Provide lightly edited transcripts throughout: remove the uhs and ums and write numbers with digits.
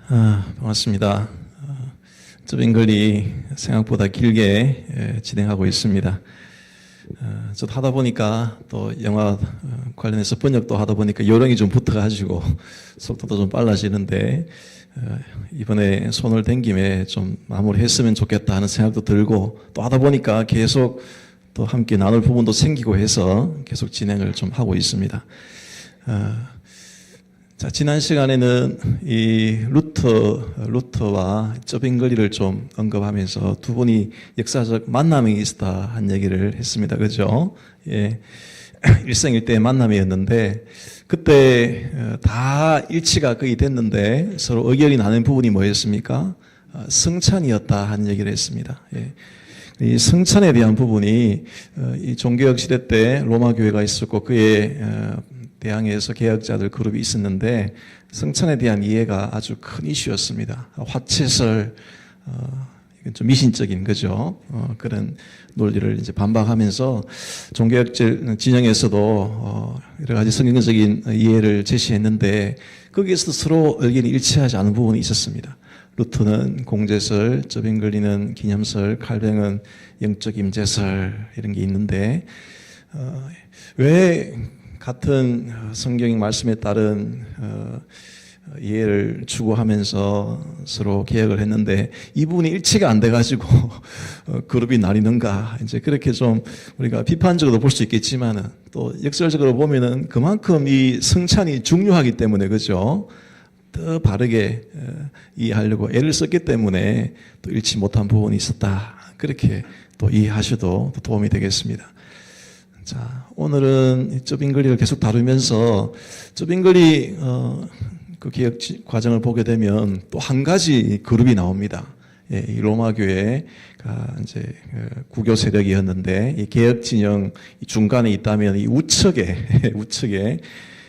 반갑습니다. 접인글이 생각보다 길게 진행하고 있습니다. 저도 하다 보니까 또 영화 관련해서 번역도 하다 보니까 요령이 좀 붙어가지고 속도도 좀 빨라지는데 이번에 손을 댄 김에 좀 마무리했으면 좋겠다 하는 생각도 들고 또 하다 보니까 계속 또 함께 나눌 부분도 생기고 해서 계속 진행을 좀 하고 있습니다. 자, 지난 시간에는 이 루터와 접인글리를 좀 언급하면서 두 분이 역사적 만남이 있었다 한 얘기를 했습니다. 그죠? 예. 일생일대의 만남이었는데, 그때 다 일치가 거의 됐는데 서로 의견이 나는 부분이 뭐였습니까? 성찬이었다 한 얘기를 했습니다. 예. 이 성찬에 대한 부분이 이 종교역 시대 때 로마 교회가 있었고 그에 대항해서 개혁자들 그룹이 있었는데 성찬에 대한 이해가 아주 큰 이슈였습니다. 화채설, 이건 좀 미신적인 거죠. 그런 논리를 이제 반박하면서 종교역 진영에서도 여러 가지 성경적인 이해를 제시했는데 거기에서도 서로 의견이 일치하지 않은 부분이 있었습니다. 루터는 공제설, 접인글리는 기념설, 칼뱅은 영적 임재설 이런 게 있는데 왜 같은 성경 말씀에 따른 이해를 추구하면서 서로 개혁을 했는데 이 부분이 일치가 안 돼가지고 그룹이 나뉘는가, 이제 그렇게 좀 우리가 비판적으로 볼 수 있겠지만은 또 역설적으로 보면은 그만큼 이 성찬이 중요하기 때문에, 그죠? 더 바르게 이해하려고 애를 썼기 때문에 또 일치 못한 부분이 있었다, 그렇게 또 이해하셔도 도움이 되겠습니다. 자, 오늘은 접인글리를 계속 다루면서 접인글리 그 개혁 과정을 보게 되면 또 한 가지 그룹이 나옵니다. 예, 이 로마 교회가 이제 구교 세력이었는데 이 개혁 진영 중간에 있다면 이 우측에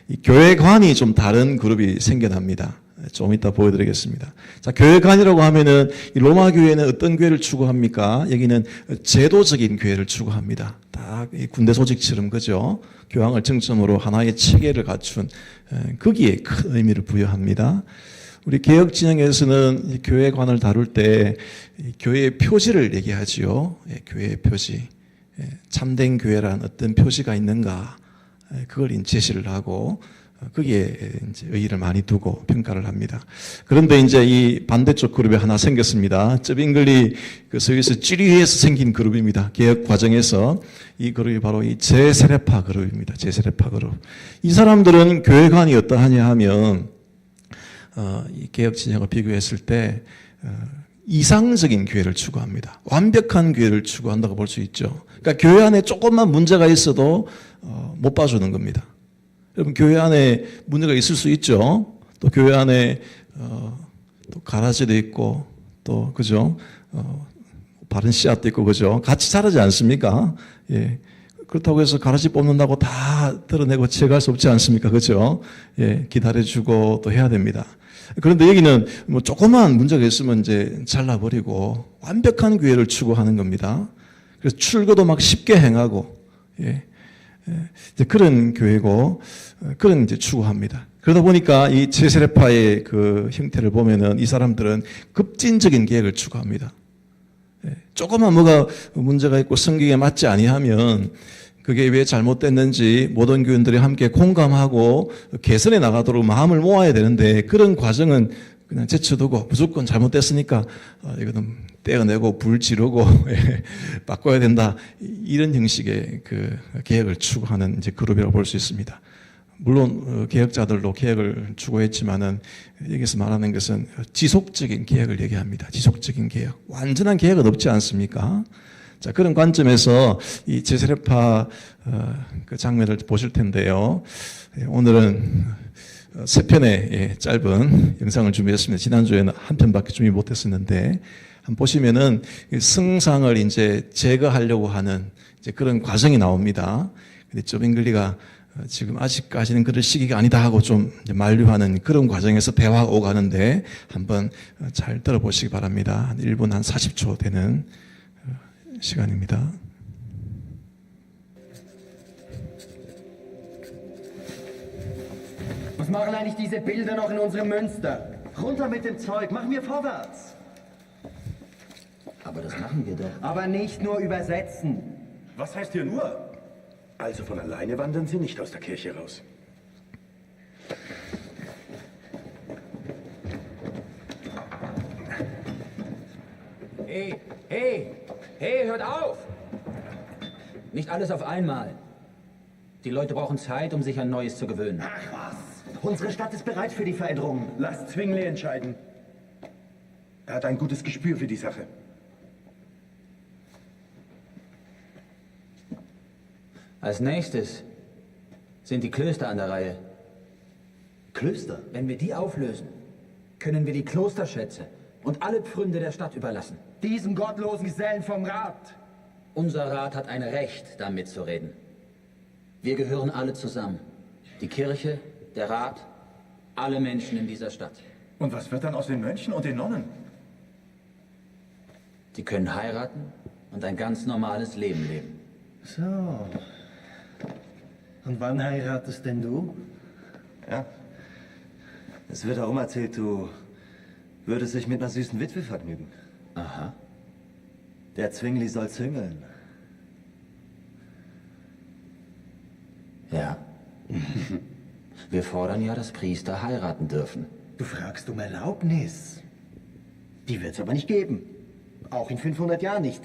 이 교회관이 좀 다른 그룹이 생겨납니다. 좀 이따 보여드리겠습니다. 자, 교회관이라고 하면은 이 로마 교회는 어떤 교회를 추구합니까? 여기는 제도적인 교회를 추구합니다. 딱 이 군대 조직처럼, 그죠? 교황을 정점으로 하나의 체계를 갖춘 거기에 큰 의미를 부여합니다. 우리 개혁 진영에서는 이 교회관을 다룰 때 교회의 표지를 얘기하지요. 예, 교회의 표지. 예, 참된 교회란 어떤 표지가 있는가? 그걸 제시를 하고 거기에 이제 의의를 많이 두고 평가를 합니다. 그런데 이제 이 반대쪽 그룹이 하나 생겼습니다. 접인글리 그 소위에서 찌리에서 생긴 그룹입니다. 개혁 과정에서 이 그룹이 바로 이 제세례파 그룹입니다. 제세례파 그룹. 이 사람들은 교회관이 어떠하냐 하면 이 개혁 진영을 비교했을 때 이상적인 교회를 추구합니다. 완벽한 교회를 추구한다고 볼 수 있죠. 그러니까 교회 안에 조금만 문제가 있어도 못 봐주는 겁니다. 여러분, 교회 안에 문제가 있을 수 있죠. 또 교회 안에 또 가라지도 있고 또, 그죠? 바른 씨앗도 있고, 그죠? 같이 자라지 않습니까? 예. 그렇다고 해서 가라지 뽑는다고 다 드러내고 채갈 수 없지 않습니까? 그죠? 예. 기다려주고 또 해야 됩니다. 그런데 여기는 뭐 조그만 문제가 있으면 이제 잘라버리고 완벽한 교회를 추구하는 겁니다. 그래서 출거도 막 쉽게 행하고, 예. 이제 그런 교회고, 그런 이제 추구합니다. 그러다 보니까 이 제세례파의 그 형태를 보면은 이 사람들은 급진적인 계획을 추구합니다. 조금만 뭐가 문제가 있고 성경에 맞지 아니하면 그게 왜 잘못됐는지 모든 교인들이 함께 공감하고 개선해 나가도록 마음을 모아야 되는데 그런 과정은 그냥 제쳐두고 무조건 잘못됐으니까 이거는 떼어내고 불 지르고 바꿔야 된다, 이런 형식의 그 개혁을 추구하는 이제 그룹이라고 볼 수 있습니다. 물론 개혁자들도 개혁을 추구했지만은 여기서 말하는 것은 지속적인 개혁을 얘기합니다. 지속적인 개혁, 완전한 개혁은 없지 않습니까? 자, 그런 관점에서 이 제세례파 그 장면을 보실 텐데요. 오늘은 세 편의 짧은 영상을 준비했습니다. 지난주에는 한 편밖에 준비 못했었는데 한번 보시면은 성상을 이제 제거하려고 하는 이제 그런 과정이 나옵니다. 근데 접인글리가 지금 아직까지는 그럴 시기가 아니다 하고 좀 만류하는 그런 과정에서 대화가 오가는데 한번 잘 들어보시기 바랍니다. 한 1분 한 40초 되는 시간입니다. Was machen eigentlich diese Bilder noch in unserem Münster? Runter mit dem Zeug, machen wir vorwärts. Aber das machen wir doch. Aber nicht nur übersetzen. Was heißt hier nur? Also von alleine wandern Sie nicht aus der Kirche raus. Hey, hey, hey, hört auf! Nicht alles auf einmal. Die Leute brauchen Zeit, um sich an Neues zu gewöhnen. Ach was. Unsere Stadt ist bereit für die Veränderungen. Lasst Zwingli entscheiden. Er hat ein gutes Gespür für die Sache. Als nächstes sind die Klöster an der Reihe. Klöster? Wenn wir die auflösen, können wir die Klosterschätze und alle Pfründe der Stadt überlassen. Diesen gottlosen Gesellen vom Rat. Unser Rat hat ein Recht, da mitzureden. Wir gehören alle zusammen. Die Kirche, der Rat, alle Menschen in dieser Stadt. Und was wird dann aus den Mönchen und den Nonnen? Die können heiraten und ein ganz normales Leben leben. So. Und wann heiratest denn du? Ja. Es wird auch immer erzählt, du würdest dich mit einer süßen Witwe vergnügen. Aha. Der Zwingli soll züngeln. Ja. Wir fordern ja, dass Priester heiraten dürfen. Du fragst um Erlaubnis. Die wird's aber nicht geben. Auch in 500 Jahren nicht.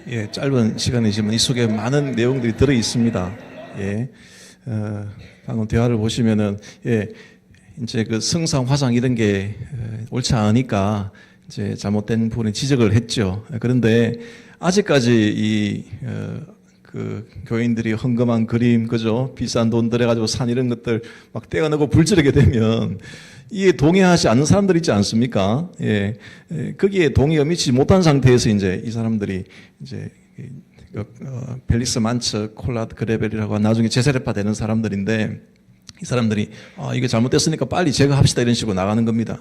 예, 짧은 시간이지만 이 속에 많은 내용들이 들어 있습니다. 예, 방금 대화를 보시면은 예, 이제 그 성상 화상 이런 게 옳지 않으니까 이제 잘못된 부분에 지적을 했죠. 그런데 아직까지 그 교인들이 헌금한 그림, 그죠? 비싼 돈 들여가지고 산 이런 것들 막 떼어내고 불지르게 되면 이에 동의하지 않는 사람들 있지 않습니까? 예, 거기에 동의가 미치지 못한 상태에서 이제 이 사람들이 이제 펠릭스 만츠, 콜라드 그레벨이라고 나중에 제세례파 되는 사람들인데 이 사람들이 이게 잘못됐으니까 빨리 제거합시다 이런 식으로 나가는 겁니다.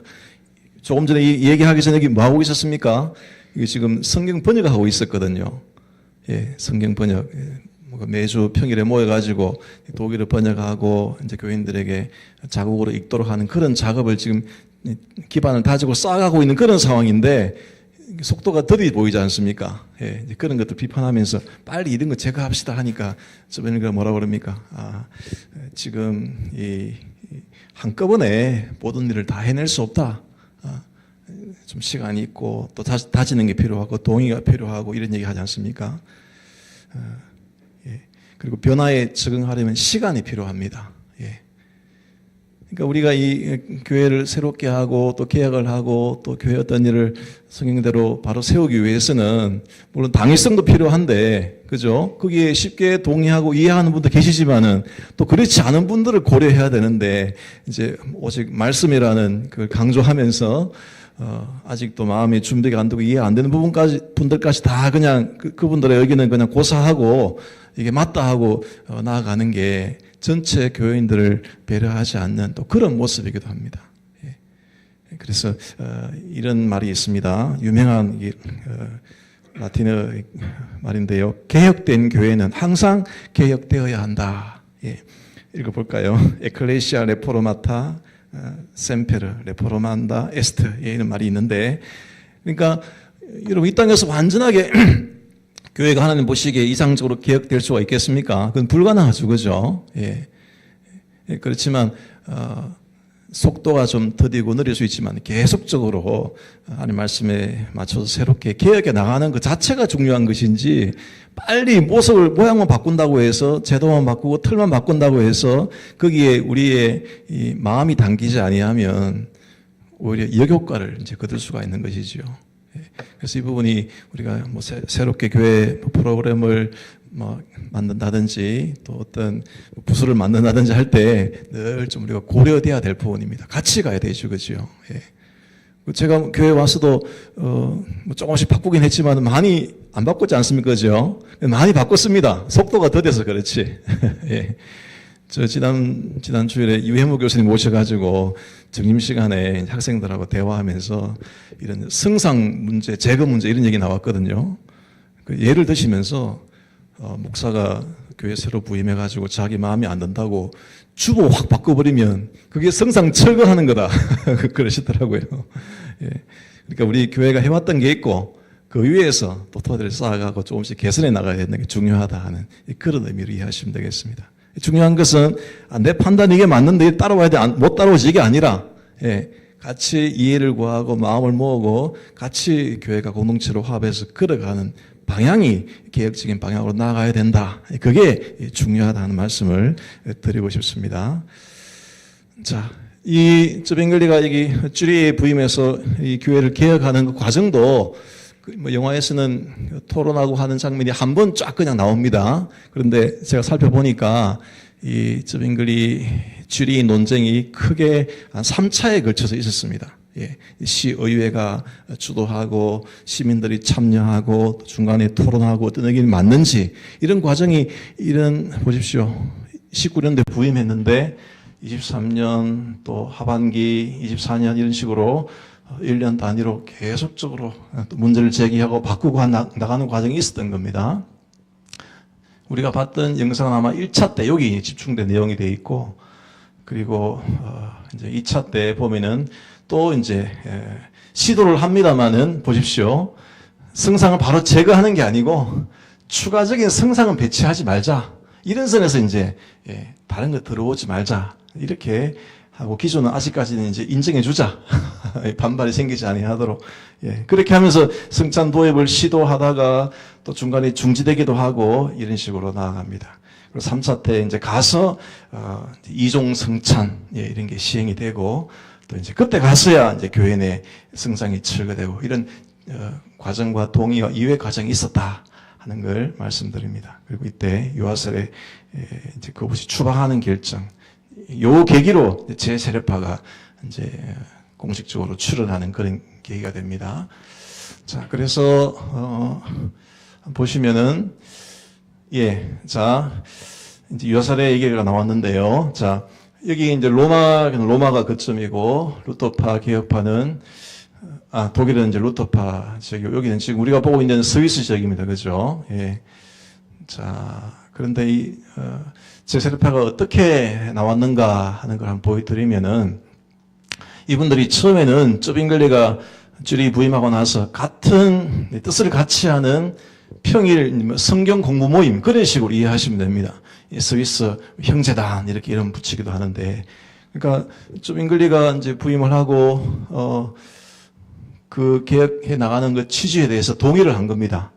조금 전에 이 얘기하기 전에 여기 뭐 하고 있었습니까? 이게 지금 성경 번역하고 있었거든요. 예, 성경 번역. 매주 평일에 모여가지고 독일어 번역하고 이제 교인들에게 자국으로 읽도록 하는 그런 작업을 지금 기반을 다지고 쌓아가고 있는 그런 상황인데 속도가 더디 보이지 않습니까? 예, 이제 그런 것들 비판하면서 빨리 이런 거 제거합시다 하니까 주변에 뭐라 그럽니까? 지금 한꺼번에 모든 일을 다 해낼 수 없다. 좀 시간이 있고 또 다지는 게 필요하고 동의가 필요하고 이런 얘기 하지 않습니까? 예. 그리고 변화에 적응하려면 시간이 필요합니다. 예. 그러니까 우리가 이 교회를 새롭게 하고 또 개혁을 하고 또 교회 어떤 일을 성경대로 바로 세우기 위해서는 물론 당위성도 필요한데, 그죠? 거기에 쉽게 동의하고 이해하는 분도 계시지만은 또 그렇지 않은 분들을 고려해야 되는데 이제 오직 말씀이라는 걸 강조하면서 아직도 마음의 준비가 안 되고 이해 안 되는 분들까지 다 그냥 그분들의 의견은 그냥 고사하고 이게 맞다 하고 나아가는 게 전체 교인들을 배려하지 않는 또 그런 모습이기도 합니다. 예. 그래서 이런 말이 있습니다. 유명한 라틴어 말인데요. 개혁된 교회는 항상 개혁되어야 한다. 예. 읽어볼까요? 에클레시아 레포르마타 셈페르 레포르만다 에스트 이런 말이 있는데, 그러니까 여러분 이 땅에서 완전하게 교회가 하나님 보시기에 이상적으로 개혁될 수가 있겠습니까? 그건 불가능하죠, 그죠? 예. 그렇지만 속도가 좀 더디고 느릴 수 있지만 계속적으로 하나님 말씀에 맞춰서 새롭게 개혁해 나가는 그 자체가 중요한 것인지, 빨리 모양만 바꾼다고 해서 제도만 바꾸고 틀만 바꾼다고 해서 거기에 우리의 이 마음이 담기지 아니하면 오히려 역효과를 이제 거둘 수가 있는 것이지요. 그래서 이 부분이 우리가 뭐 새롭게 교회 프로그램을 뭐 만든다든지 또 어떤 부서를 만든다든지 할 때 늘 좀 우리가 고려돼야 될 부분입니다. 같이 가야 되죠, 그죠? 예. 제가 교회 와서도 뭐 조금씩 바꾸긴 했지만 많이 안 바꿨지 않습니까, 그죠? 많이 바꿨습니다. 속도가 더뎌서 그렇지. 예. 저 지난 주일에 유해무 교수님 모셔가지고 점심 시간에 학생들하고 대화하면서 이런 성상 문제, 제거 문제 이런 얘기 나왔거든요. 그 예를 드시면서 목사가 교회 새로 부임해가지고 자기 마음에 안 든다고 주보 확 바꿔버리면 그게 성상 철거하는 거다. 그러시더라고요. 예. 그러니까 우리 교회가 해왔던 게 있고 그 위에서 또 토대를 쌓아가고 조금씩 개선해 나가야 되는 게 중요하다 하는 그런 의미로 이해하시면 되겠습니다. 중요한 것은 내 판단 이게 맞는데 따라와야 돼. 못 따라오지 이게 아니라 같이 이해를 구하고 마음을 모으고 같이 교회가 공동체로 화합해서 걸어가는 방향이 개혁적인 방향으로 나아가야 된다. 그게 중요하다는 말씀을 드리고 싶습니다. 자, 이 쩌빙글리가 여기 쭈리에 부임해서 이 교회를 개혁하는 그 과정도 뭐 영화에서는 토론하고 하는 장면이 한 번 쫙 그냥 나옵니다. 그런데 제가 살펴보니까 이 쩌빙글리 쭈리 논쟁이 크게 한 3차에 걸쳐서 있었습니다. 예, 시의회가 주도하고 시민들이 참여하고 중간에 토론하고 어떤 의견이 맞는지 이런 과정이 보십시오. 19년도에 부임했는데 23년 또 하반기 24년 이런 식으로 1년 단위로 계속적으로 문제를 제기하고 바꾸고 나가는 과정이 있었던 겁니다. 우리가 봤던 영상은 아마 1차 때 여기 집중된 내용이 되어 있고 그리고 이제 2차 때 보면은 또 이제 시도를 합니다만은 보십시오. 성상을 바로 제거하는 게 아니고 추가적인 성상은 배치하지 말자. 이런 선에서 이제 다른 거 들어오지 말자. 이렇게 하고 기존은 아직까지는 이제 인정해 주자. 반발이 생기지 아니하도록. 그렇게 하면서 성찬 도입을 시도하다가 또 중간에 중지되기도 하고 이런 식으로 나아갑니다. 그리고 3차 때 이제 가서 이종 성찬 이런 게 시행이 되고 또 이제 그때 가서야 이제 교회 내 성상이 철거되고 이런 과정과 동의와 이해 과정이 있었다 하는 걸 말씀드립니다. 그리고 이때 유아설에 이제 그것이 추방하는 결정, 요 계기로 제세례파가 이제 공식적으로 출연하는 그런 계기가 됩니다. 자, 그래서 보시면은 자 이제 유아설의 얘기가 나왔는데요. 자. 여기 이제 로마가 거점이고, 루터파, 개혁파는, 독일은 이제 루터파 지역, 여기는 지금 우리가 보고 있는 스위스 지역입니다. 그죠? 예. 자, 그런데 제세례파가 어떻게 나왔는가 하는 걸 한번 보여드리면은, 이분들이 처음에는 쩌빙글리가 쭈리 부임하고 나서 같은 뜻을 같이 하는 평일 성경 공부 모임, 그런 식으로 이해하시면 됩니다. 스위스 형제단 이렇게 이름 붙이기도 하는데, 그러니까 쩌빙글리가 이제 부임을 하고 그 개혁해 나가는 그 취지에 대해서 동의를 한 겁니다.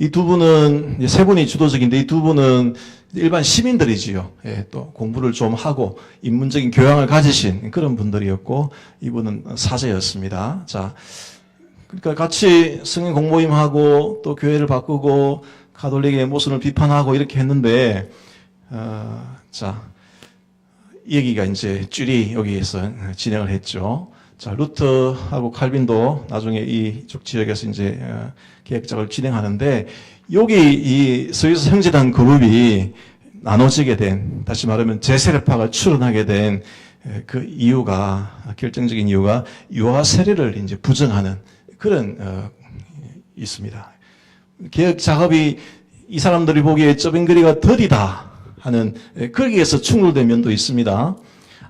이 두 분은 세 분이 주도적인데 이 두 분은 일반 시민들이지요. 또 공부를 좀 하고 인문적인 교양을 가지신 그런 분들이었고 이분은 사제였습니다. 자, 그러니까 같이 성경 공모임하고 또 교회를 바꾸고 가톨릭의 모순을 비판하고 이렇게 했는데, 자, 이 얘기가 이제 쭈리 여기에서 진행을 했죠. 자, 루터하고 칼빈도 나중에 이쪽 지역에서 이제 개혁작을 진행하는데, 여기 이 스위스 형제단 그룹이 나눠지게 된, 다시 말하면 제세례파가 출현하게 된 그 이유가, 결정적인 이유가 유아 세례를 이제 부정하는 그런, 있습니다. 개혁 작업이 이 사람들이 보기에 쩌빙글리가 더디다 하는 거기에서 충돌된 면도 있습니다.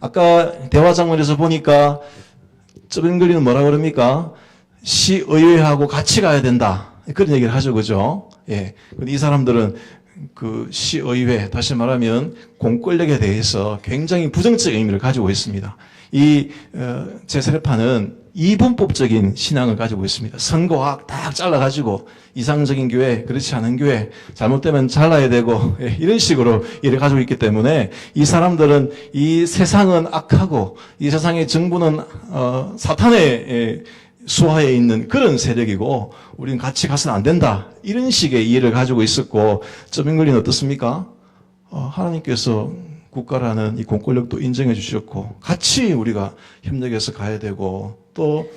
아까 대화 장면에서 보니까 쩌빙글리는 뭐라 그럽니까? 시의회하고 같이 가야 된다. 그런 얘기를 하죠. 그죠? 예. 근데 이 사람들은 그 시의회, 다시 말하면 공권력에 대해서 굉장히 부정적인 의미를 가지고 있습니다. 이 제세례파는 이분법적인 신앙을 가지고 있습니다. 선거학 딱 잘라가지고 이상적인 교회, 그렇지 않은 교회, 잘못되면 잘라야 되고 이런 식으로 일을 가지고 있기 때문에 이 사람들은 이 세상은 악하고 이 세상의 정부는 사탄의 수하에 있는 그런 세력이고 우리는 같이 가서는 안 된다. 이런 식의 이해를 가지고 있었고, 쩌빙글리는 어떻습니까? 하나님께서 국가라는 이 공권력도 인정해 주셨고 같이 우리가 협력해서 가야 되고 또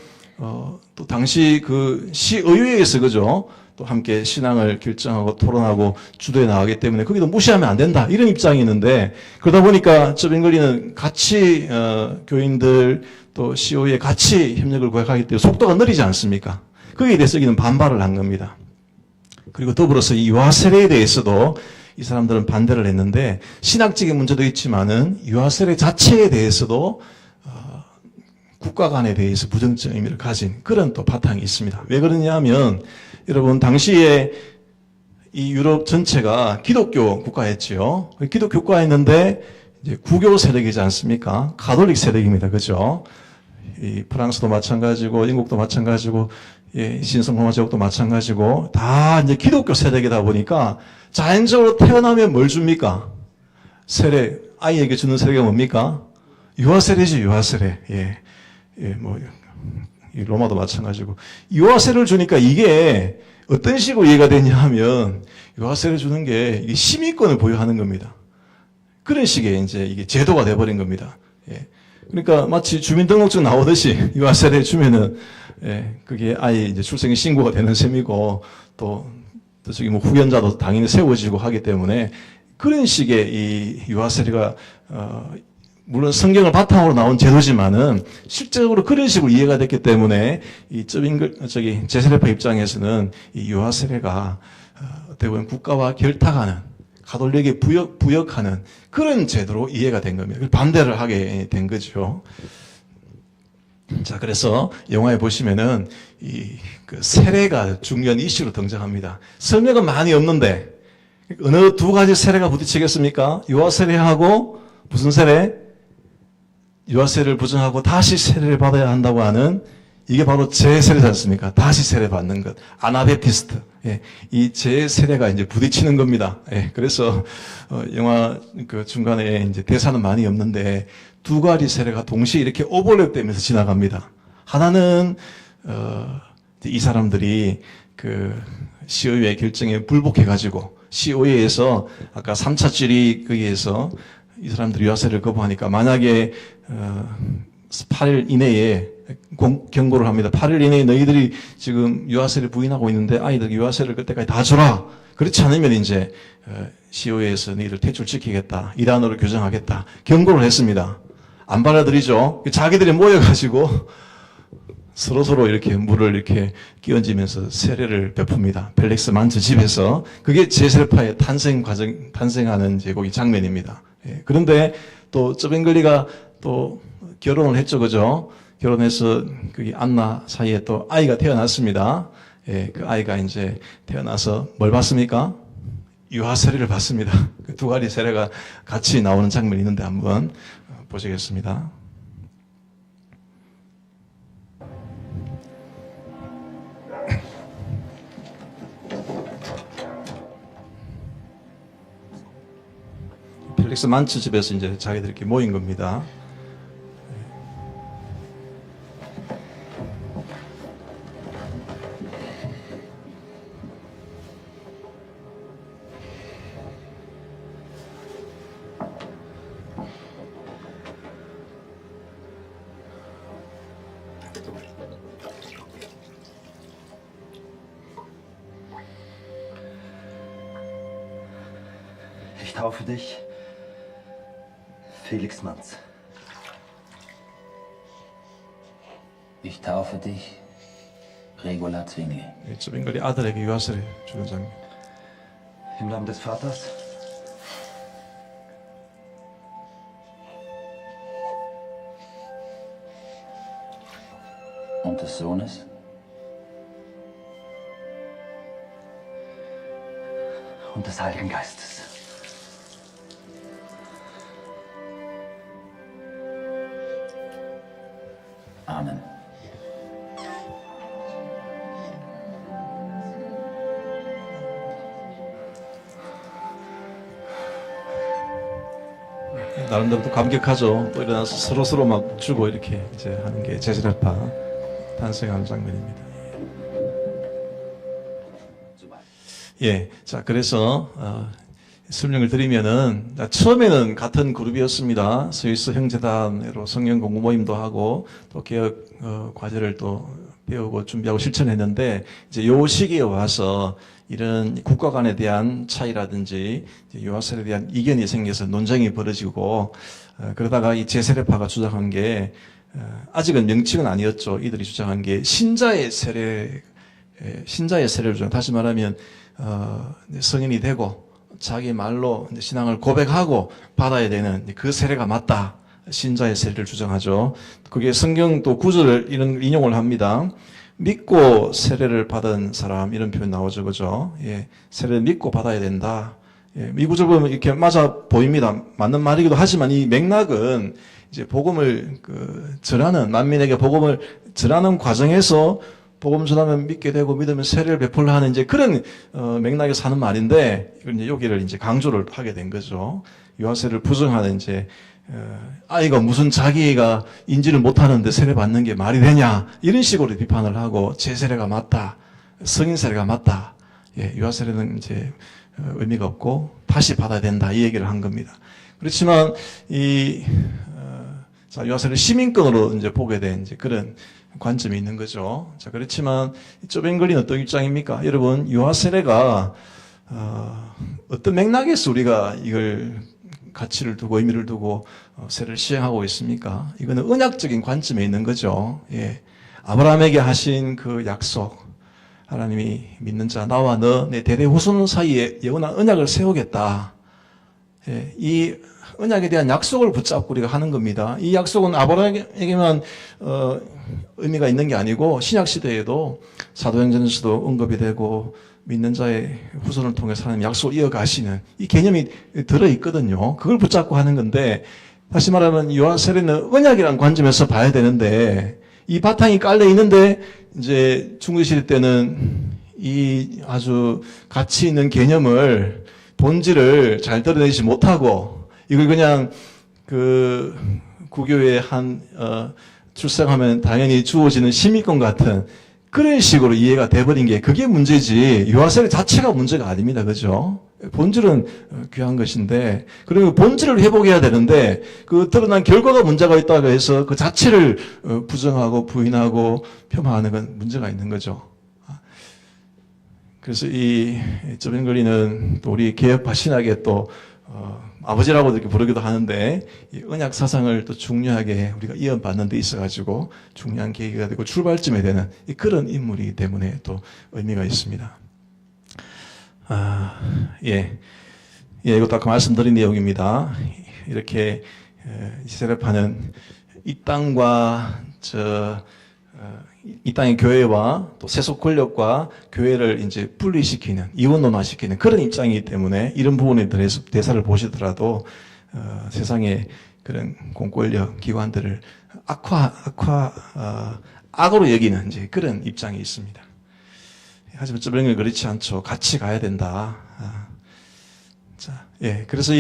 당시 그 시의회에서 그죠? 또 함께 신앙을 결정하고 토론하고 주도해 나가기 때문에 거기도 무시하면 안 된다. 이런 입장이 있는데 그러다 보니까 쩌빙글리는 같이 교인들 또 시의회 같이 협력을 구하기 때문에 속도가 느리지 않습니까? 거기에 대해서 여기는 반발을 한 겁니다. 그리고 더불어서 이 유아 세례에 대해서도 이 사람들은 반대를 했는데 신학적인 문제도 있지만은 유아 세례 자체에 대해서도 국가 간에 대해서 부정적 의미를 가진 그런 또 바탕이 있습니다. 왜 그러냐면 여러분 당시에 이 유럽 전체가 기독교 국가였지요. 기독교 국가였는데 이제 구교 세력이지 않습니까? 가톨릭 세력입니다. 그죠? 이 프랑스도 마찬가지고 인국도 마찬가지고 예, 신성로마 제국도 마찬가지고 다 이제 기독교 세력이다 보니까 자연적으로 태어나면 뭘 줍니까? 세례, 아이에게 주는 세례가 뭡니까? 유아 세례지, 유아 세례. 예. 예, 뭐, 이 로마도 마찬가지고. 유아 세례를 주니까 이게 어떤 식으로 이해가 되냐 하면 유아 세례를 주는 게 이게 시민권을 보유하는 겁니다. 그런 식의 이제 이게 제도가 돼버린 겁니다. 예. 그러니까 마치 주민등록증 나오듯이 유아 세례 주면은 예, 그게 아이 이제 출생의 신고가 되는 셈이고 또 저기 뭐 후견자도 당연히 세워지고 하기 때문에 그런 식의 이 유아 세례가 물론 성경을 바탕으로 나온 제도지만은 실제적으로 그런 식으로 이해가 됐기 때문에 이 제세례파 입장에서는 이 유아 세례가 어떻게 보면 국가와 결탁하는 가톨릭에 부역하는 그런 제도로 이해가 된 겁니다. 반대를 하게 된 거죠. 자, 그래서 영화에 보시면은 그 세례가 중요한 이슈로 등장합니다. 설명은 많이 없는데 어느 두 가지 세례가 부딪히겠습니까? 유아 세례하고 무슨 세례? 유아 세례를 부정하고 다시 세례를 받아야 한다고 하는 이게 바로 재세례지 않습니까? 다시 세례 받는 것. 아나베티스트. 예, 이 재세례가 이제 부딪히는 겁니다. 예, 그래서 영화 그 중간에 이제 대사는 많이 없는데 두 가지 세례가 동시에 이렇게 오버랩되면서 지나갑니다. 하나는 이 사람들이 그 COA의 결정에 불복해가지고 COA에서 아까 3차 질의 거기에서 이 사람들이 유아세례를 거부하니까 만약에 8일 이내에 경고를 합니다. 8일 이내에 너희들이 지금 유아세례를 부인하고 있는데 아이들 유아세례를 그때까지 다 줘라. 그렇지 않으면 이제 COA에서 너희들 퇴출시키겠다. 이란으로 규정하겠다. 경고를 했습니다. 안 받아들이죠. 자기들이 모여가지고 서로서로 이렇게 물을 이렇게 끼얹으면서 세례를 베풉니다. 펠릭스 만츠 집에서. 그게 제세례파의 탄생하는 이제 거기 장면입니다. 예, 그런데 또 쩌뱅글리가 또 결혼을 했죠. 그죠? 결혼해서 거기 안나 사이에 또 아이가 태어났습니다. 예, 그 아이가 이제 태어나서 뭘 받습니까? 유아 세례를 받습니다. 그 두 가지 세례가 같이 나오는 장면이 있는데 한번 보시겠습니다. 펠릭스 만츠 집에서 이제 자기들이 이렇게 모인 겁니다. Ich taufe dich, Felix Manz. Ich taufe dich, Regula Zwingli. 쩌뱅글리 아들에게 유아세례 주는 장면. Im Namen des Vaters, Und des Sohnes und des Heiligen Geistes. Amen. 나름대로 또 감격하죠. 또 일어나서 서로서로 막 주고 이렇게 이제 하는 게 제세례파 탄생하는 장면입니다. 예. 자, 그래서, 설명을 드리면은, 처음에는 같은 그룹이었습니다. 스위스 형제단으로 성경 공부 모임도 하고, 또 개혁, 과제를 또 배우고 준비하고 실천했는데, 이제 요 시기에 와서 이런 국가 간에 대한 차이라든지, 유아세례에 대한 이견이 생겨서 논쟁이 벌어지고, 그러다가 이 제세례파가 주장한 게, 아직은 명칭은 아니었죠. 이들이 주장한 게 신자의 세례를 주장. 다시 말하면 성인이 되고 자기 말로 이제 신앙을 고백하고 받아야 되는 그 세례가 맞다. 신자의 세례를 주장하죠. 그게 성경 또 구절을 이런 인용을 합니다. 믿고 세례를 받은 사람 이런 표현 나오죠, 그죠? 예, 세례를 믿고 받아야 된다. 예, 이 구절 보면 이렇게 맞아 보입니다. 맞는 말이기도 하지만 이 맥락은 이제 복음을 전하는 만민에게 복음을 전하는 과정에서 복음 전하면 믿게 되고 믿으면 세례를 베풀라 하는 이제 그런 맥락에서 하는 말인데 이걸 이제 여기를 이제 강조를 하게 된 거죠. 유아세를 부정하는 이제 아이가 무슨 자기가 인지를 못하는데 세례 받는 게 말이 되냐 이런 식으로 비판을 하고 제 세례가 맞다, 성인 세례가 맞다. 예, 유아세례는 이제 의미가 없고 다시 받아야 된다 이 얘기를 한 겁니다. 그렇지만 자, 유아세례를 시민권으로 이제 보게 된 이제 그런 관점이 있는 거죠. 자, 그렇지만 쪼뱅글리는 어떤 입장입니까? 여러분, 유아세례가 어떤 맥락에서 우리가 이걸 가치를 두고 의미를 두고 세례를 시행하고 있습니까? 이거는 언약적인 관점에 있는 거죠. 예. 아브라함에게 하신 그 약속, 하나님이 믿는 자 나와 너 내 대대 후손 사이에 영원한 언약을 세우겠다. 예. 이 언약에 대한 약속을 붙잡고 우리가 하는 겁니다. 이 약속은 아브라함에게만 의미가 있는 게 아니고 신약 시대에도 사도행전에서도 언급이 되고 믿는 자의 후손을 통해서 하나님 약속을 이어가시는 이 개념이 들어있거든요. 그걸 붙잡고 하는 건데 다시 말하면 요한세례는 언약이라는 관점에서 봐야 되는데 이 바탕이 깔려 있는데 이제 중국시대 때는 이 아주 가치 있는 개념을 본질을 잘 드러내지 못하고 이걸 그냥 구교의 출생하면 당연히 주어지는 시민권 같은 그런 식으로 이해가 돼버린 게 그게 문제지 유아세례 자체가 문제가 아닙니다. 그죠? 본질은 귀한 것인데 그리고 본질을 회복해야 되는데 그 드러난 결과가 문제가 있다고 해서 그 자체를 부정하고 부인하고 폄하하는 건 문제가 있는 거죠. 그래서 이 쪼뱅글리는 또 우리 개혁파 신학의 또 아버지라고 이렇게 부르기도 하는데 이 언약 사상을 또 중요하게 우리가 이어받는 데 있어가지고 중요한 계기가 되고 출발점이 되는 그런 인물이기 때문에 또 의미가 있습니다. 예, 이것도 아까 말씀드린 내용입니다. 이렇게 세례파는 이 땅과 이 땅의 교회와 또 세속 권력과 교회를 이제 분리시키는, 이원론화시키는 그런 입장이기 때문에 이런 부분에 대해서 대사를 보시더라도 세상의 그런 공권력 기관들을 악으로 여기는 이제 그런 입장이 있습니다. 하지만 쪼뱅글리는 그렇지 않죠. 같이 가야 된다. 자, 예, 그래서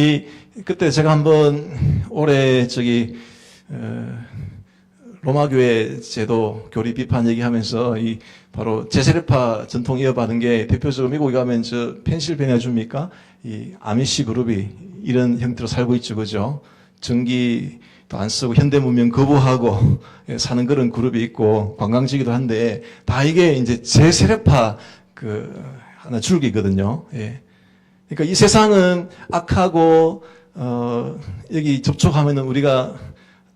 그때 제가 한번 올해 로마교회 제도 교리 비판 얘기하면서 바로 제세례파 전통 이어받은 게 대표적으로 미국에 가면 펜실베니아 주입니까? 이 아미시 그룹이 이런 형태로 살고 있죠, 그죠? 전기도 안 쓰고 현대 문명 거부하고 사는 그런 그룹이 있고 관광지기도 한데 다 이게 이제 제세례파 하나 줄기거든요. 예. 그러니까 이 세상은 악하고 여기 접촉하면은 우리가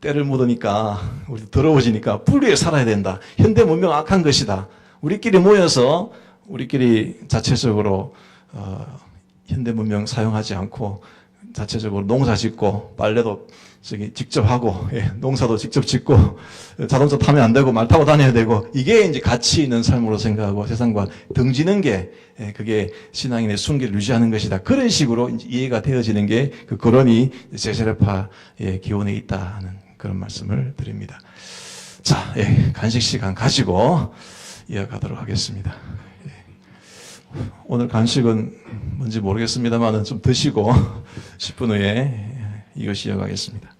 때를 묻으니까 우리 더러워지니까 분리해 살아야 된다. 현대 문명 악한 것이다. 우리끼리 모여서 우리끼리 자체적으로 현대 문명 사용하지 않고 자체적으로 농사 짓고 빨래도 직접 하고 농사도 직접 짓고 자동차 타면 안 되고 말 타고 다녀야 되고 이게 이제 가치 있는 삶으로 생각하고 세상과 등지는 게 그게 신앙인의 순기를 유지하는 것이다. 그런 식으로 이제 이해가 되어지는 게 그 거론이 제세례파의 기원에 있다는 그런 말씀을 드립니다. 자, 간식 시간 가지고 이어가도록 하겠습니다. 오늘 간식은 뭔지 모르겠습니다만 좀 드시고 10분 후에 이것이 이어가겠습니다.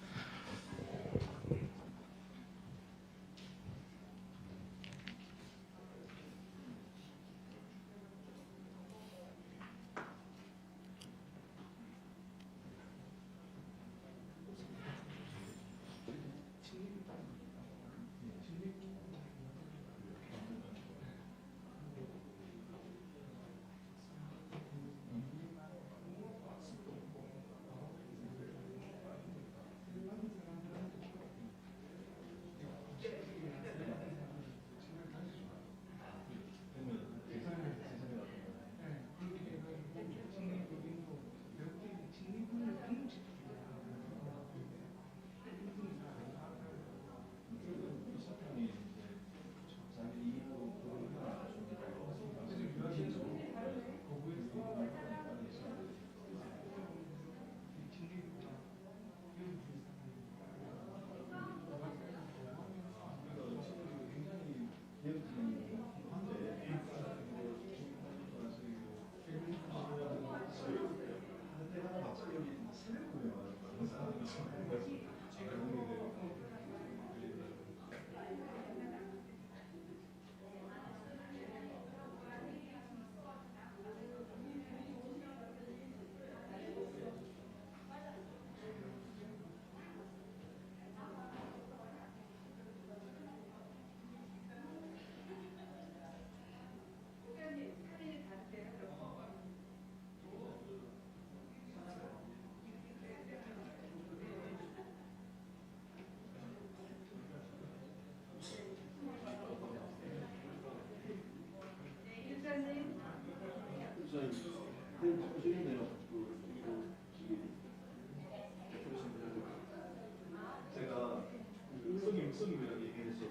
역성이라고 얘기해서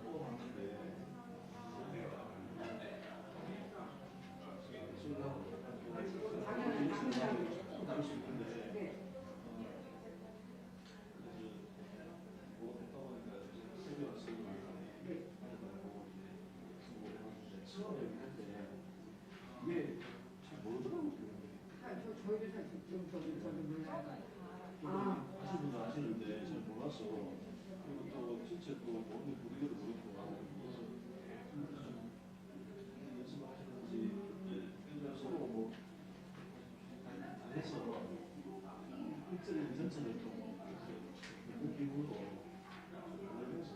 뽑아봤는데 조금 다를 수 있는데 처음에 할때 이게 잘 모르더라고요. 저희도 사실 저도 몰라요. 아시는 분도 아시는데 잘 몰라서 그리고 또 실제 또 모르는 분위기도 그렇고 그래서 좀 연습하시는지 그냥 서로 뭐 잘해서 일전에 전체를 좀 느낌으로 하면서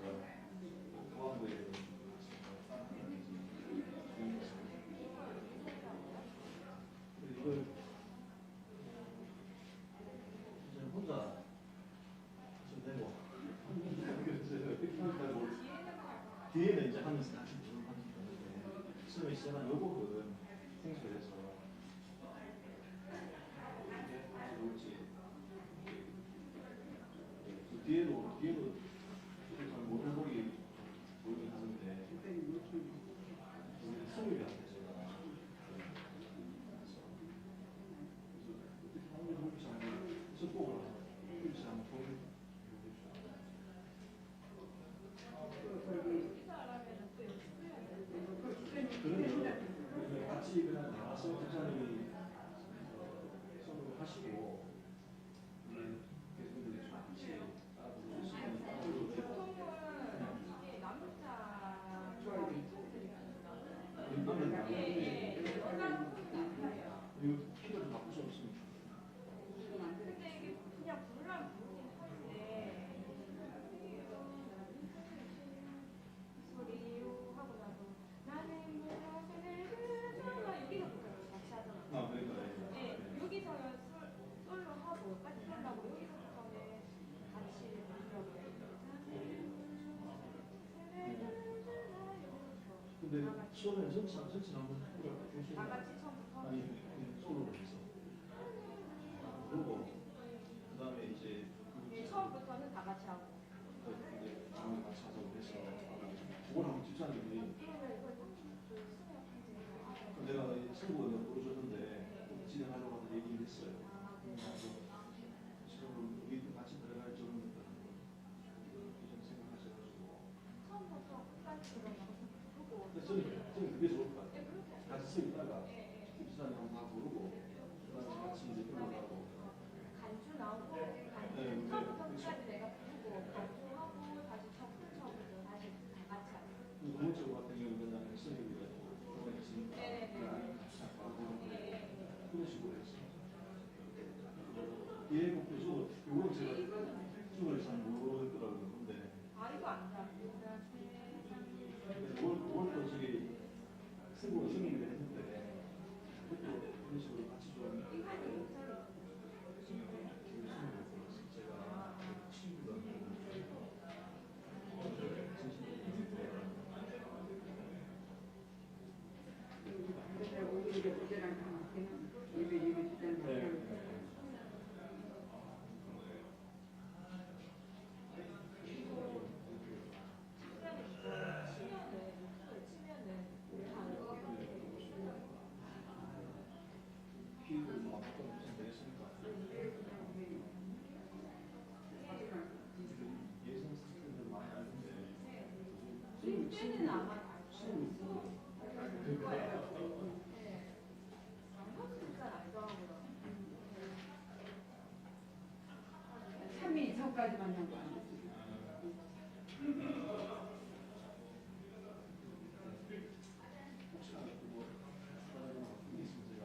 과거에 이걸 이제 혼자 좀 내고 그래서 뒤에는 이제 하면서 같이 부르는데 처음에 시작한 요 곡은 생소해서 이게 뭘지 뒤에도 잘 모르는 곡이 보이긴 하는데 성격이 안 돼, 제가. 그러면 같이 그냥 나와서 부장님이 선곡을 하시고 계속분들이 좀 같이 보통은 이게 남자 이거 키를 바꿀 수 없습니다. 근데 이게 그냥 부르면 부르긴 하는데 소리요 하고 나서 나는 무엇을 그저나 여기서 같이 하잖아. 그러니까 네, 여기서는 솔로 하고 빨리 하려고 여기서부터는 같이 부르려고. 근데 처음에 전체 한번 해보라고 다 같이 처음부터. 아니 솔로로 해서 그러고 그 다음에 이제 네, 처음부터는 다 같이 하고. 이제 장을 같이 하자고 해서 그걸 한번 집사님이 내가 선곡을 보여줬는데 진행하려고 하는 얘기를 했어요. 그래서 지금 우리 같이 들어갈 점은 좀 생각하셔가지고 처음부터 끝까지 들어가서 부르고. 근데 저는 그게 좋을 것 같아요. 같이 서 있다가 집사님 한번 부르고 그다음에 같이 이제 흘러가고 간주 나오고 네, 간주 처음부터 그렇죠. 끝까지 내가 부르고 간주하고 다시 처음부터 다시 다 같이 하고. 두 번째 같은 경우는 그냥 선생님이 들어가 있으니까 네. 그냥 바로 부르고 그런 식으로 했어요. 예곡도 저도 이건 제가 춤을 잘 모르겠더라고요. 근데 아 이거 안 돼. 그것도 저기 승부가 승리를 했는데 그것도 그런 식으로 같이 좀 제가 친구가 오히려 그때랑 다 맞게는 예배 주자는 피를 막 냈으니까 예선 스킬들 많이 알는데 때는 아마 알고 있어. 그거예요. 네. 양념은 잘 알더라고요. 3일 전까지 만난 거 아니었어요? 혹시나 그거 있으면 제가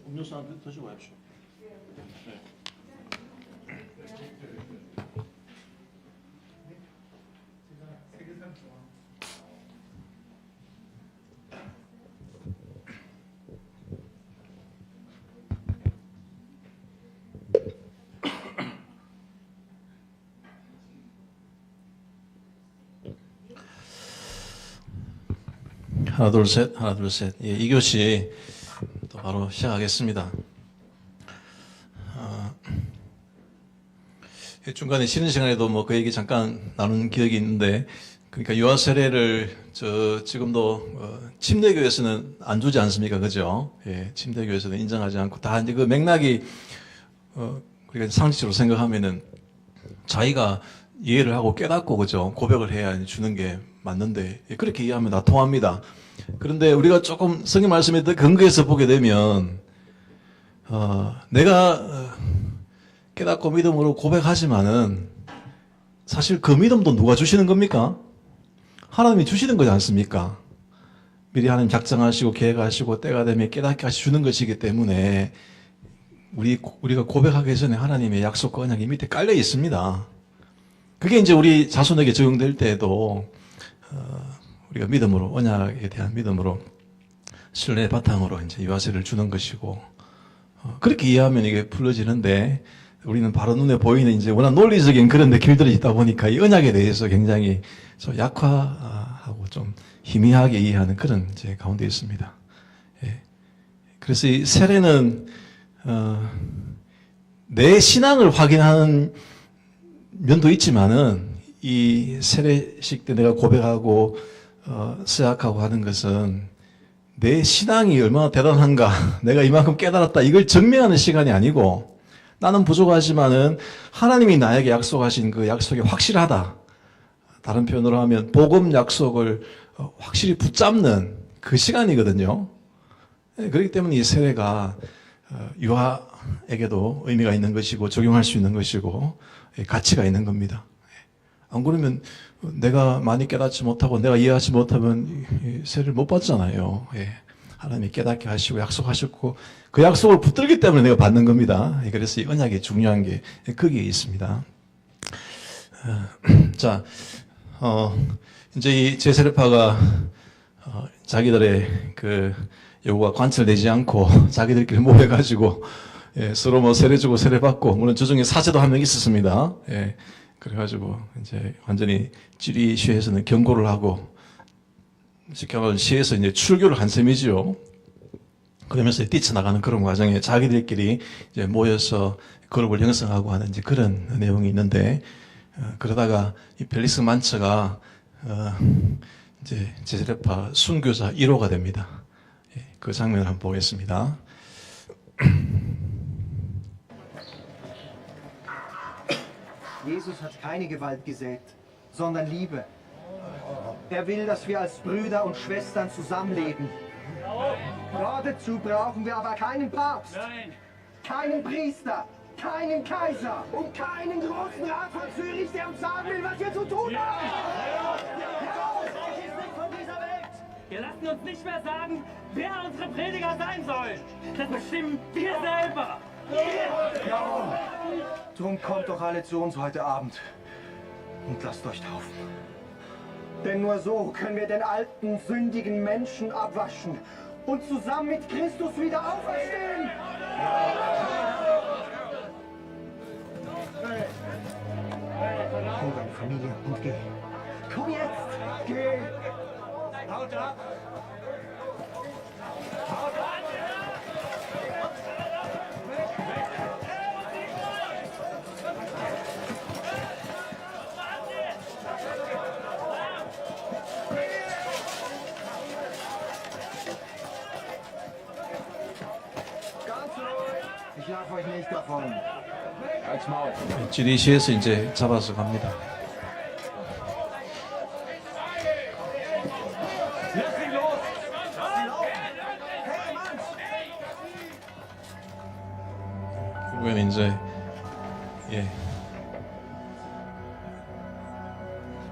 음료수 하나 드시고 가십시오. 하나 둘 셋, 하나 둘 셋. 예, 2교시 또 바로 시작하겠습니다. 중간에 쉬는 시간에도 뭐 그 얘기 잠깐 나눈 기억이 있는데, 그러니까 유아 세례를 지금도 침례교에서는 안 주지 않습니까, 그죠? 예, 침례교에서는 인정하지 않고 다 이제 그 맥락이 우리가 상식적으로 생각하면은 자기가 이해를 하고 깨닫고 그죠, 고백을 해야 주는 게 맞는데, 예, 그렇게 이해하면 다 통합니다. 그런데 우리가 조금 성경 말씀에 근거해서 보게 되면 내가 깨닫고 믿음으로 고백하지만은 사실 그 믿음도 누가 주시는 겁니까? 하나님이 주시는 거지 않습니까? 미리 하나님 작정하시고 계획하시고 때가 되면 깨닫게 하시 주는 것이기 때문에 우리가 고백하기 전에 하나님의 약속과 언약이 밑에 깔려 있습니다. 그게 이제 우리 자손에게 적용될 때에도 우리가 믿음으로, 언약에 대한 믿음으로 신뢰의 바탕으로 이제 유아세를 주는 것이고, 그렇게 이해하면 이게 풀어지는데, 우리는 바로 눈에 보이는 이제 워낙 논리적인 그런 데 길들이 있다 보니까 이 언약에 대해서 굉장히 좀 약화하고 좀 희미하게 이해하는 그런 이제 가운데 있습니다. 예. 그래서 이 세례는 내 신앙을 확인하는 면도 있지만은, 이 세례식 때 내가 고백하고 서약하고 하는 것은 내 신앙이 얼마나 대단한가, 내가 이만큼 깨달았다, 이걸 증명하는 시간이 아니고, 나는 부족하지만은 하나님이 나에게 약속하신 그 약속이 확실하다, 다른 표현으로 하면 복음 약속을 확실히 붙잡는 그 시간이거든요. 그렇기 때문에 이 세례가 유아에게도 의미가 있는 것이고 적용할 수 있는 것이고 가치가 있는 겁니다. 안 그러면 내가 많이 깨닫지 못하고 내가 이해하지 못하면 세례를 못 받잖아요. 하나님이 깨닫게 하시고 약속하셨고 그 약속을 붙들기 때문에 내가 받는 겁니다. 그래서 이 언약이 중요한 게 거기에 있습니다. 자, 이제 이 제세례파가 자기들의 그 요구가 관철되지 않고 자기들끼리 모여가지고 서로 뭐 세례 주고 세례 받고, 물론 주중에 사제도 한 명 있었습니다. 그래가지고 이제 완전히 지리시에서는 경고를 하고, 쉽게 말하면 시에서 이제 출교를 한 셈이지요. 그러면서 뛰쳐나가는 그런 과정에 자기들끼리 이제 모여서 그룹을 형성하고 하는 이제 그런 내용이 있는데, 그러다가 이 벨리스 만처가 이제 제세례파 순교자 1호가 됩니다. 그 장면을 한번 보겠습니다. Jesus hat keine Gewalt gesät, sondern Liebe. Er will, dass wir als Brüder und Schwestern zusammenleben. Dazu brauchen wir aber keinen Papst, keinen Priester, keinen Kaiser und keinen großen Rat von Zürich, der uns sagen will, was wir zu tun haben. Reich ist nicht von dieser Welt. Wir lassen uns nicht mehr sagen, wer unsere Prediger sein sollen. Das bestimmen wir selber. Drum kommt doch alle zu uns heute Abend und lasst euch taufen. Denn nur so können wir den alten, sündigen Menschen abwaschen und zusammen mit Christus wieder auferstehen. Hol deine Familie und geh. Komm jetzt, geh. Haut ab. nicht davon. Halt's Maul. GDC에서 이제 잡아서 갑니다. Lass sie los! 결국에는 이제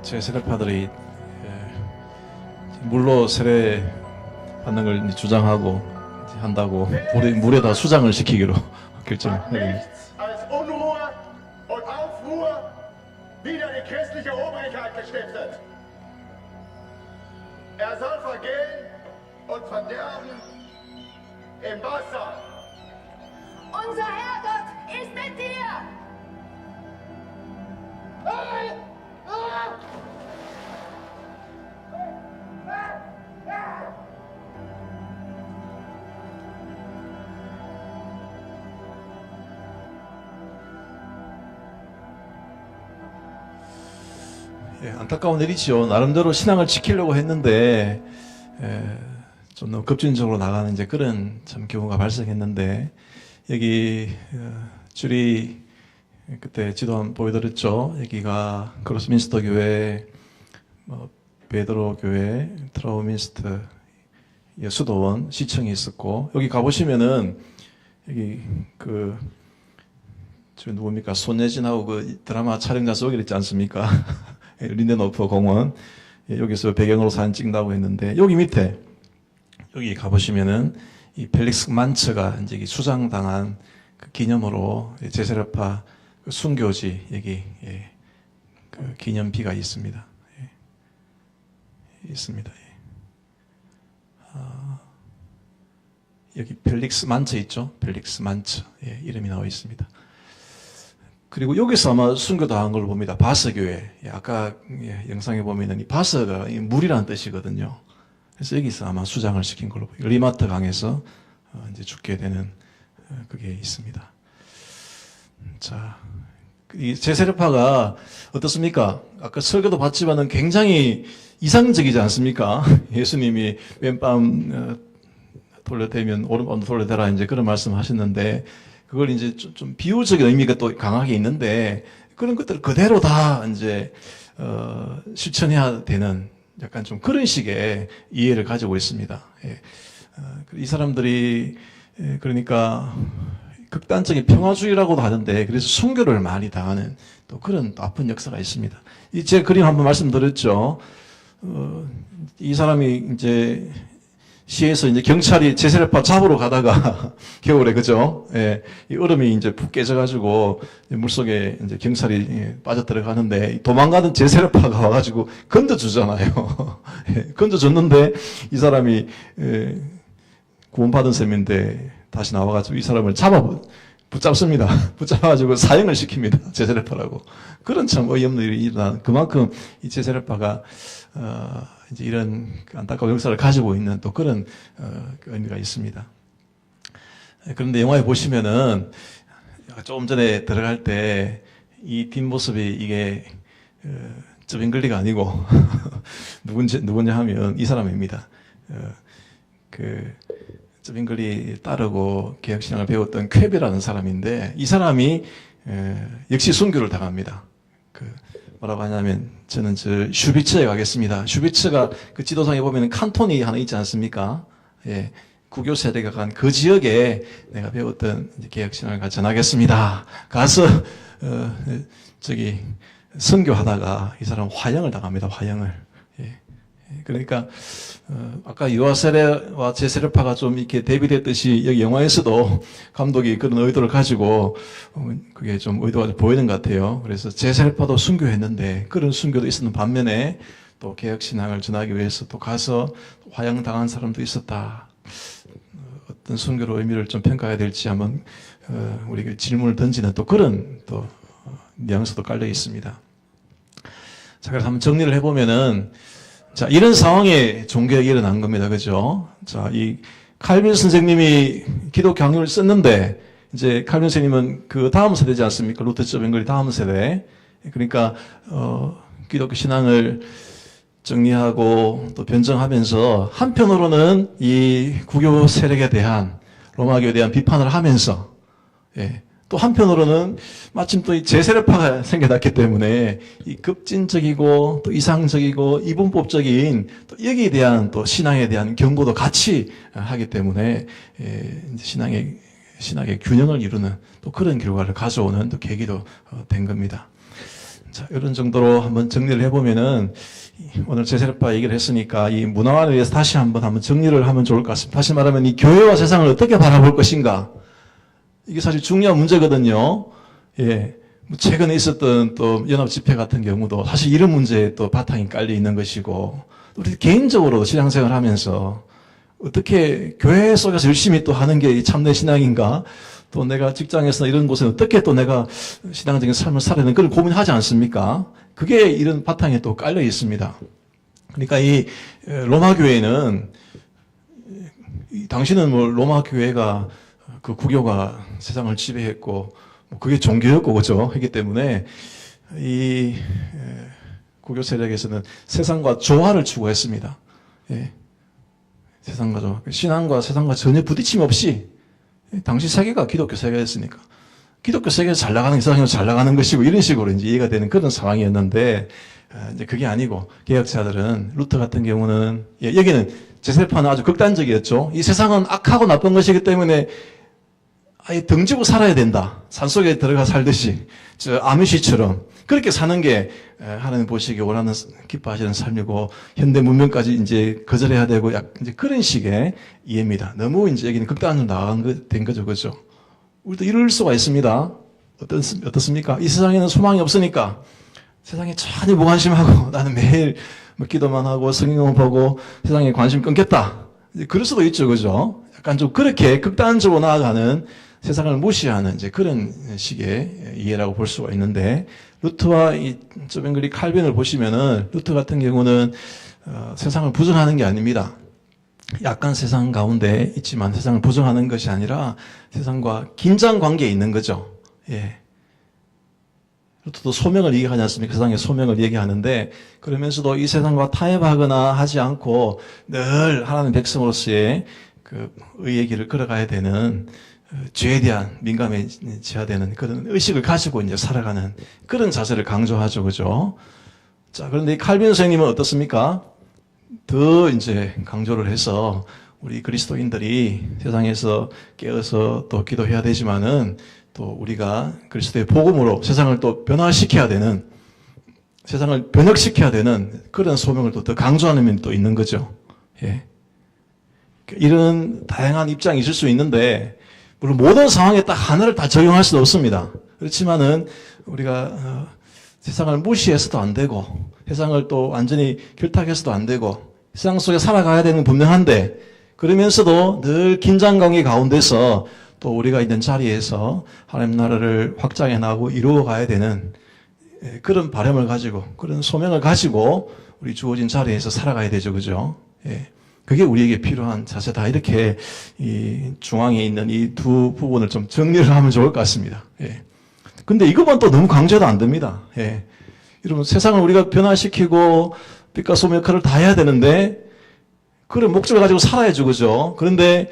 제 세력파들이 물로 세례 받는 걸 이제 주장하고 이제 한다고 물에다 수장을 시키기로 결정하게 됩니다. als Unruhe und Aufruhr wider die christliche Obrigkeit gestiftet. Er soll vergehen und verderben im Wasser. Unser Herrgott ist mit dir! 안타까운 일이지요. 나름대로 신앙을 지키려고 했는데 좀 너무 급진적으로 나가는 이제 그런 참 경우가 발생했는데 여기 줄이 그때 지도 한번 보여드렸죠. 여기가 크로스민스터 교회, 베드로 교회, 트라우민스터 수도원 시청이 있었고 여기 가보시면은 여기 저 누굽니까 손예진하고 그 드라마 촬영장 속에 있지 않습니까? 린덴호프 공원 여기서 배경으로 사진 찍는다고 했는데 여기 밑에 여기 가보시면은 이 펠릭스 만츠가 이제 수장당한 그 기념으로 제세례파 그 순교지 여기 그 기념비가 있습니다. 있습니다. 여기 펠릭스 만츠 있죠? 펠릭스 만츠 이름이 나와 있습니다. 그리고 여기서 아마 순교당한 걸로 봅니다. 바스교회. 아까 영상에 보면은 이 바스가 물이라는 뜻이거든요. 그래서 여기서 아마 수장을 시킨 걸로 보여요. 리마트 강에서 이제 죽게 되는 그게 있습니다. 자, 이 제세례파가 어떻습니까? 아까 설교도 봤지만은 굉장히 이상적이지 않습니까? 예수님이 왼밤 돌려대면 오른밤도 돌려대라 이제 그런 말씀하셨는데 그걸 이제 좀 비유적인 의미가 또 강하게 있는데 그런 것들을 그대로 다 이제 실천해야 되는 약간 좀 그런 식의 이해를 가지고 있습니다. 이 사람들이 그러니까 극단적인 평화주의라고도 하는데 그래서 순교를 많이 당하는 또 그런 또 아픈 역사가 있습니다. 제 그림 한번 말씀드렸죠. 이 사람이 이제 시에서 이제 경찰이 제세례파 잡으러 가다가 겨울에 그죠? 이 얼음이 이제 푹 깨져가지고 물속에 이제 경찰이 빠져 들어가는데 도망가는 제세례파가 와가지고 건져주잖아요. 건져줬는데 이 사람이 구원받은 셈인데 다시 나와가지고 이 사람을 붙잡습니다. 붙잡아가지고 사형을 시킵니다. 제세례파라고. 그런 참 어이없는 일이 일어난 그만큼 이 제세례파가 이제 이런 안타까운 역사를 가지고 있는 또 그런 의미가 있습니다. 그런데 영화에 보시면은 조금 전에 들어갈 때 이 뒷모습이 이게 저빙글리가 아니고 누구냐 하면 이 사람입니다. 저빙글리 따르고 개혁신앙을 배웠던 쾌비라는 사람인데 이 사람이 역시 순교를 당합니다. 뭐라고 하냐면 저는 저 슈비츠에 가겠습니다. 슈비츠가 그 지도상에 보면 칸톤이 하나 있지 않습니까? 구교 세대가 간 그 지역에 내가 배웠던 개혁신앙을 전하겠습니다. 가서 저기 선교하다가 이 사람 화형을 당합니다. 화형을. 그러니까 아까 유아세례와 제세례파가 좀 이렇게 대비됐듯이 여기 영화에서도 감독이 그런 의도를 가지고 그게 좀 의도가 보이는 것 같아요. 그래서 제세례파도 순교했는데 그런 순교도 있었는 반면에 또 개혁신앙을 전하기 위해서 또 가서 화형당한 사람도 있었다. 어떤 순교의 의미를 좀 평가해야 될지 한번 우리가 질문을 던지는 또 그런 또 뉘앙스도 깔려 있습니다. 자, 그래서 한번 정리를 해보면은 자, 이런 상황에 종교가 일어난 겁니다. 그죠? 자, 이 칼빈 선생님이 기독교 학문을 썼는데, 이제 칼빈 선생님은 그 다음 세대지 않습니까? 루터 저빙글리 다음 세대. 그러니까, 기독교 신앙을 정리하고 또 변정하면서 한편으로는 이 구교 세력에 대한, 로마교에 대한 비판을 하면서, 예. 또 한편으로는 마침 또 이 제세례파가 생겨났기 때문에 이 급진적이고 또 이상적이고 이분법적인 또 여기에 대한 또 신앙에 대한 경고도 같이 하기 때문에 신학의 균형을 이루는 또 그런 결과를 가져오는 또 계기도 된 겁니다. 자, 이런 정도로 한번 정리를 해보면은 오늘 제세례파 얘기를 했으니까 이 문화관에 대해서 다시 한번 정리를 하면 좋을 것 같습니다. 다시 말하면 이 교회와 세상을 어떻게 바라볼 것인가? 이게 사실 중요한 문제거든요. 예. 최근에 있었던 또 연합 집회 같은 경우도 사실 이런 문제에 또 바탕이 깔려 있는 것이고, 우리 개인적으로 신앙생활 하면서 어떻게 교회 속에서 열심히 또 하는 게 참된 신앙인가? 또 내가 직장에서 이런 곳에 어떻게 또 내가 신앙적인 삶을 살아야 되는 그걸 고민하지 않습니까? 그게 이런 바탕에 또 깔려 있습니다. 그러니까 이 로마 교회는, 당시는 뭐 로마 교회가 그 구교가 세상을 지배했고, 그게 종교였고, 그죠? 했기 때문에, 이, 구교 세력에서는 세상과 조화를 추구했습니다. 예. 세상과 조화. 신앙과 세상과 전혀 부딪힘 없이, 당시 세계가 기독교 세계였으니까, 기독교 세계에서 잘 나가는 세상에서 잘 나가는 것이고, 이런 식으로 이제 이해가 되는 그런 상황이었는데, 이제 그게 아니고, 개혁자들은, 루터 같은 경우는, 여기는 제세례파는 아주 극단적이었죠. 이 세상은 악하고 나쁜 것이기 때문에, 아예 등지고 살아야 된다. 산속에 들어가 살듯이, 아미시처럼. 그렇게 사는 게 하나님 보시기에 원하는, 기뻐하시는 삶이고, 현대 문명까지 이제 거절해야 되고, 이제 그런 식의 이해입니다. 너무 이제 여기는 극단으로 된 거죠. 그죠? 우리도 이럴 수가 있습니다. 어떻습니까? 이 세상에는 소망이 없으니까, 세상에 전혀 무관심하고, 나는 매일 기도만 하고, 성경을 보고, 세상에 관심 끊겠다. 이제 그럴 수도 있죠. 그죠? 약간 좀 그렇게 극단적으로 나아가는, 세상을 무시하는 이제 그런 식의 이해라고 볼 수가 있는데, 루터와 이 조벤글리 칼빈을 보시면은, 루터 같은 경우는 세상을 부정하는 게 아닙니다. 약간 세상 가운데 있지만 세상을 부정하는 것이 아니라 세상과 긴장 관계에 있는 거죠. 예. 루터도 소명을 얘기하지 않습니까? 세상의 소명을 얘기하는데, 그러면서도 이 세상과 타협하거나 하지 않고 늘 하나님 백성으로서의 그 의의 길을 걸어가야 되는, 죄에 대한 민감해져야 되는 그런 의식을 가지고 이제 살아가는 그런 자세를 강조하죠. 그죠? 자, 그런데 이 칼빈 선생님은 어떻습니까? 더 이제 강조를 해서 우리 그리스도인들이 세상에서 깨어서 또 기도해야 되지만은 또 우리가 그리스도의 복음으로 세상을 또 변화시켜야 되는, 세상을 변혁시켜야 되는 그런 소명을 또 더 강조하는 면이 또 있는 거죠. 예. 이런 다양한 입장이 있을 수 있는데, 물론 모든 상황에 딱 하나를 다 적용할 수도 없습니다. 그렇지만은 우리가 세상을 무시해서도 안 되고, 세상을 또 완전히 결탁해서도 안 되고, 세상 속에 살아가야 되는 분명한데, 그러면서도 늘 긴장관계 가운데서 또 우리가 있는 자리에서 하나님 나라를 확장해 나가고 이루어 가야 되는 그런 바람을 가지고, 그런 소명을 가지고 우리 주어진 자리에서 살아가야 되죠. 그죠? 예. 그게 우리에게 필요한 자세다. 이렇게 이 중앙에 있는 이 두 부분을 좀 정리를 하면 좋을 것 같습니다. 예. 근데 이것만 또 너무 강조도 안 됩니다. 예. 여러분, 세상을 우리가 변화시키고 빛과 소금 역할을 다 해야 되는데, 그런 목적을 가지고 살아야죠. 그죠? 그런데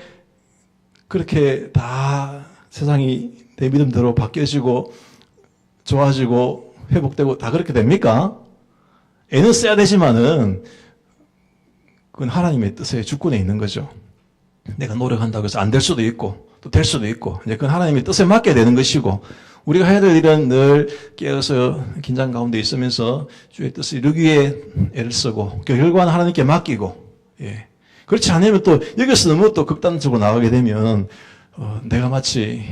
그렇게 다 세상이 내 믿음대로 바뀌어지고 좋아지고 회복되고 다 그렇게 됩니까? 애는 써야 되지만은 그건 하나님의 뜻에 주권에 있는 거죠. 내가 노력한다고 해서 안 될 수도 있고 또 될 수도 있고, 이제 그건 하나님의 뜻에 맡게 되는 것이고, 우리가 해야 될 일은 늘 깨어서 긴장 가운데 있으면서 주의 뜻을 이루기 위해 애를 쓰고, 그 결과는 하나님께 맡기고, 예. 그렇지 않으면 또 여기서 너무 또 극단적으로 나가게 되면 내가 마치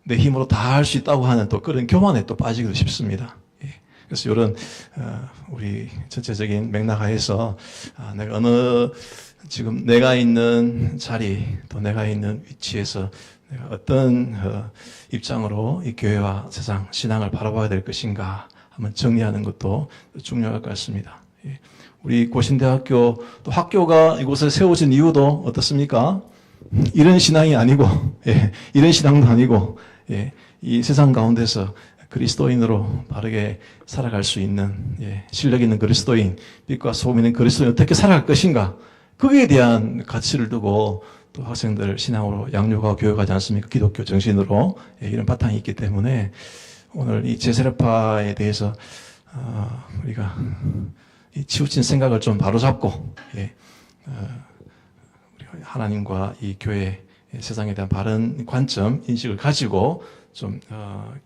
내 힘으로 다 할 수 있다고 하는 또 그런 교만에 또 빠지기도 쉽습니다. 예. 그래서 이런 우리 전체적인 맥락하에서 내가 지금 내가 있는 자리, 또 내가 있는 위치에서 내가 어떤 입장으로 이 교회와 세상, 신앙을 바라봐야 될 것인가 한번 정리하는 것도 중요할 것 같습니다. 예. 우리 고신대학교 또 학교가 이곳에 세워진 이유도 어떻습니까? 이런 신앙이 아니고, 예, 이런 신앙도 아니고, 예, 이 세상 가운데서 그리스도인으로 바르게 살아갈 수 있는, 예, 실력 있는 그리스도인, 빛과 소금 있는 그리스도인 어떻게 살아갈 것인가? 거기에 대한 가치를 두고 또 학생들 신앙으로 양육하고 교육하지 않습니까? 기독교 정신으로 이런 바탕이 있기 때문에 오늘 이 제세례파에 대해서 우리가 이 치우친 생각을 좀 바로잡고 우리가 하나님과 이 교회 세상에 대한 바른 관점 인식을 가지고 좀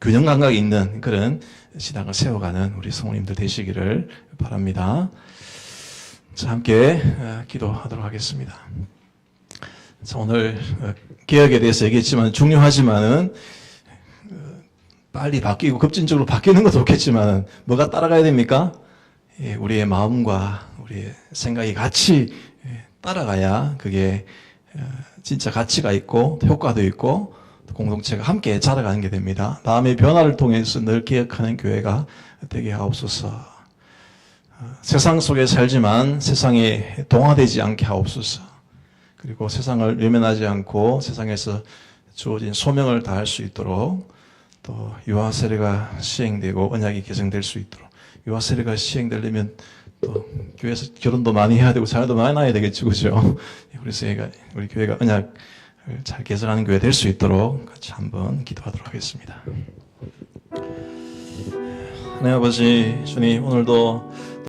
균형 감각이 있는 그런 신앙을 세워가는 우리 성도님들 되시기를 바랍니다. 자, 함께 기도하도록 하겠습니다. 자, 오늘 개혁에 대해서 얘기했지만 중요하지만은 빨리 바뀌고 급진적으로 바뀌는 것도 좋겠지만 뭐가 따라가야 됩니까? 우리의 마음과 우리의 생각이 같이 따라가야 그게 진짜 가치가 있고 효과도 있고 공동체가 함께 자라가는 게 됩니다. 마음의 변화를 통해서 늘 개혁하는 교회가 되게 하옵소서. 세상 속에 살지만 세상에 동화되지 않게 하옵소서. 그리고 세상을 외면하지 않고 세상에서 주어진 소명을 다할 수 있도록 또 유아 세례가 시행되고 언약이 개정될 수 있도록 유아 세례가 시행되려면 또 교회에서 결혼도 많이 해야 되고 자녀도 많이 낳아야 되겠죠, 그죠? 그래서 우리 교회가 언약을 잘 개선하는 교회 될 수 있도록 같이 한번 기도하도록 하겠습니다. 하나님 아버지, 주님 오늘도